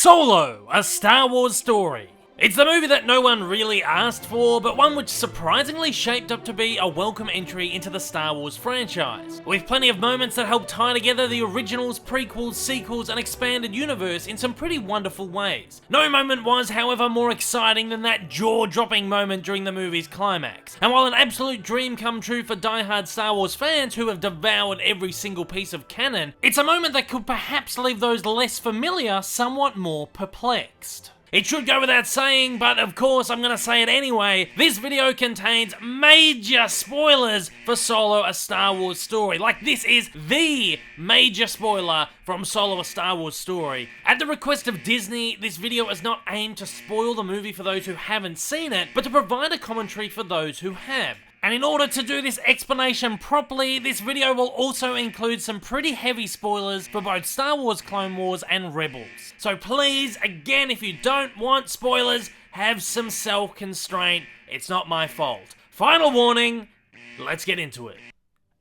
Solo, a Star Wars story. It's the movie that no one really asked for, but one which surprisingly shaped up to be a welcome entry into the Star Wars franchise, with plenty of moments that help tie together the originals, prequels, sequels, and expanded universe in some pretty wonderful ways. No moment was, however, more exciting than that jaw-dropping moment during the movie's climax. And while an absolute dream come true for die-hard Star Wars fans who have devoured every single piece of canon, it's a moment that could perhaps leave those less familiar somewhat more perplexed. It should go without saying, but of course I'm gonna say it anyway, this video contains major spoilers for Solo, a Star Wars story. Like, this is the major spoiler from Solo, a Star Wars story. At the request of Disney, this video is not aimed to spoil the movie for those who haven't seen it, but to provide a commentary for those who have. And in order to do this explanation properly, this video will also include some pretty heavy spoilers for both Star Wars Clone Wars and Rebels. So please, again, if you don't want spoilers, have some self-constraint. It's not my fault. Final warning, let's get into it.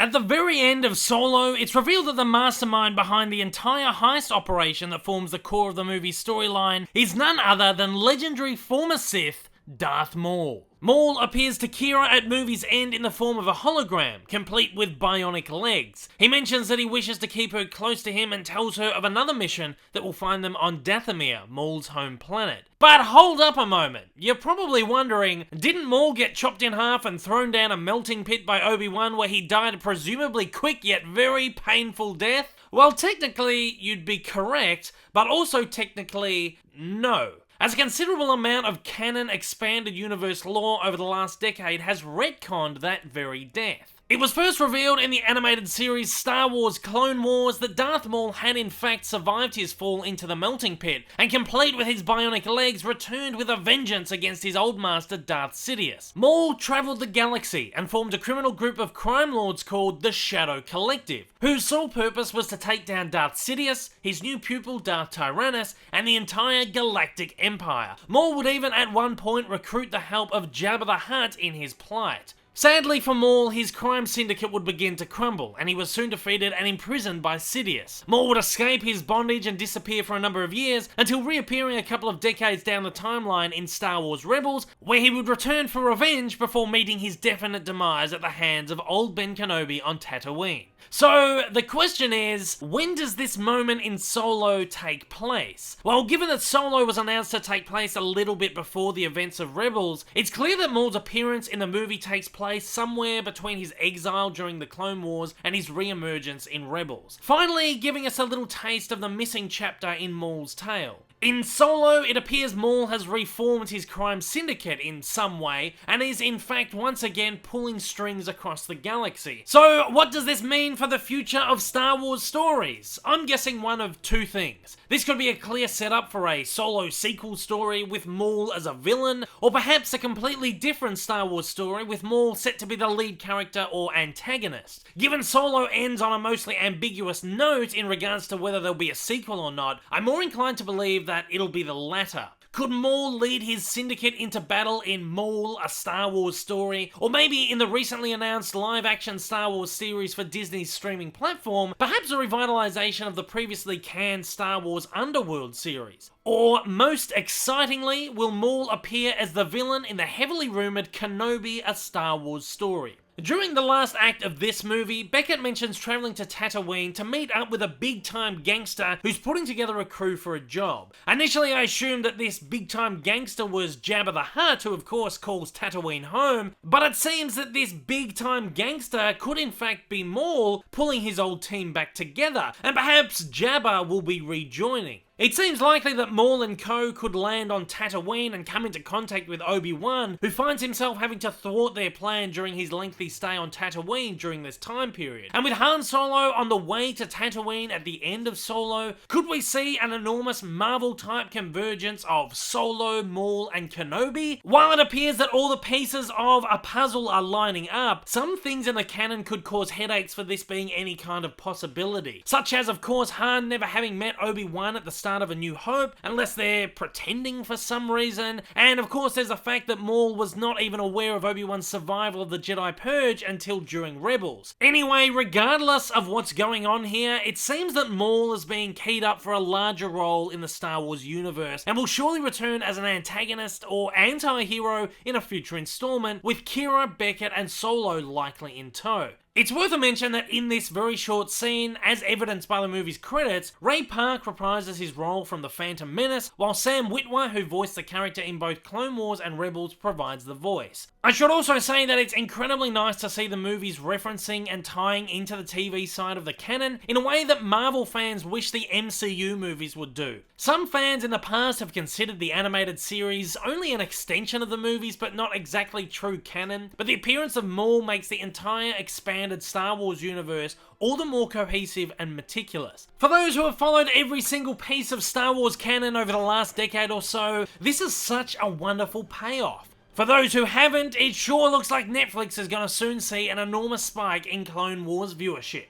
At the very end of Solo, it's revealed that the mastermind behind the entire heist operation that forms the core of the movie's storyline is none other than legendary former Sith, Darth Maul. Maul appears to Kira at movie's end in the form of a hologram, complete with bionic legs. He mentions that he wishes to keep her close to him and tells her of another mission that will find them on Dathomir, Maul's home planet. But hold up a moment. You're probably wondering, didn't Maul get chopped in half and thrown down a melting pit by Obi-Wan where he died a presumably quick yet very painful death? Well, technically, you'd be correct, but also technically, no. As a considerable amount of canon expanded universe lore over the last decade has retconned that very death. It was first revealed in the animated series Star Wars Clone Wars that Darth Maul had in fact survived his fall into the melting pit, and complete with his bionic legs, returned with a vengeance against his old master Darth Sidious. Maul travelled the galaxy and formed a criminal group of crime lords called the Shadow Collective, whose sole purpose was to take down Darth Sidious, his new pupil Darth Tyrannus, and the entire galactic empire. Maul would even at one point recruit the help of Jabba the Hutt in his plight. Sadly for Maul, his crime syndicate would begin to crumble, and he was soon defeated and imprisoned by Sidious. Maul would escape his bondage and disappear for a number of years, until reappearing a couple of decades down the timeline in Star Wars Rebels, where he would return for revenge before meeting his definite demise at the hands of Old Ben Kenobi on Tatooine. So, the question is, when does this moment in Solo take place? Well, given that Solo was announced to take place a little bit before the events of Rebels, it's clear that Maul's appearance in the movie takes place somewhere between his exile during the Clone Wars and his re-emergence in Rebels, finally giving us a little taste of the missing chapter in Maul's tale. In Solo, it appears Maul has reformed his crime syndicate in some way, and is in fact once again pulling strings across the galaxy. So what does this mean for the future of Star Wars stories? I'm guessing one of two things. This could be a clear setup for a Solo sequel story with Maul as a villain, or perhaps a completely different Star Wars story with Maul set to be the lead character or antagonist. Given Solo ends on a mostly ambiguous note in regards to whether there'll be a sequel or not, I'm more inclined to believe that it'll be the latter. Could Maul lead his syndicate into battle in Maul, a Star Wars story? Or maybe in the recently announced live-action Star Wars series for Disney's streaming platform, perhaps a revitalization of the previously canned Star Wars Underworld series? Or, most excitingly, will Maul appear as the villain in the heavily rumoured Kenobi, a Star Wars story? During the last act of this movie, Beckett mentions travelling to Tatooine to meet up with a big-time gangster who's putting together a crew for a job. Initially, I assumed that this big-time gangster was Jabba the Hutt, who of course calls Tatooine home, but it seems that this big-time gangster could in fact be Maul, pulling his old team back together, and perhaps Jabba will be rejoining. It seems likely that Maul and co could land on Tatooine and come into contact with Obi-Wan, who finds himself having to thwart their plan during his lengthy stay on Tatooine during this time period. And with Han Solo on the way to Tatooine at the end of Solo, could we see an enormous Marvel-type convergence of Solo, Maul, and Kenobi? While it appears that all the pieces of a puzzle are lining up, some things in the canon could cause headaches for this being any kind of possibility. Such as, of course, Han never having met Obi-Wan at the start start of A New Hope, unless they're pretending for some reason. And of course there's the fact that Maul was not even aware of Obi-Wan's survival of the Jedi Purge until during Rebels. Anyway, regardless of what's going on here, it seems that Maul is being keyed up for a larger role in the Star Wars universe, and will surely return as an antagonist or anti-hero in a future installment, with Kira, Beckett, and Solo likely in tow. It's worth a mention that in this very short scene, as evidenced by the movie's credits, Ray Park reprises his role from The Phantom Menace, while Sam Witwer, who voiced the character in both Clone Wars and Rebels, provides the voice. I should also say that it's incredibly nice to see the movies referencing and tying into the TV side of the canon in a way that Marvel fans wish the MCU movies would do. Some fans in the past have considered the animated series only an extension of the movies, but not exactly true canon, but the appearance of Maul makes the entire expanded Star Wars universe all the more cohesive and meticulous. For those who have followed every single piece of Star Wars canon over the last decade or so, this is such a wonderful payoff. For those who haven't, it sure looks like Netflix is going to soon see an enormous spike in Clone Wars viewership.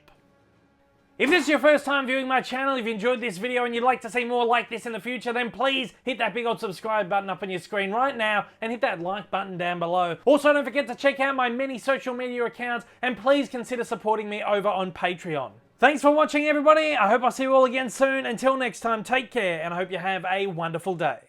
If this is your first time viewing my channel, if you enjoyed this video and you'd like to see more like this in the future, then please hit that big old subscribe button up on your screen right now and hit that like button down below. Also, don't forget to check out my many social media accounts and please consider supporting me over on Patreon. Thanks for watching, everybody. I hope I'll see you all again soon. Until next time, take care and I hope you have a wonderful day.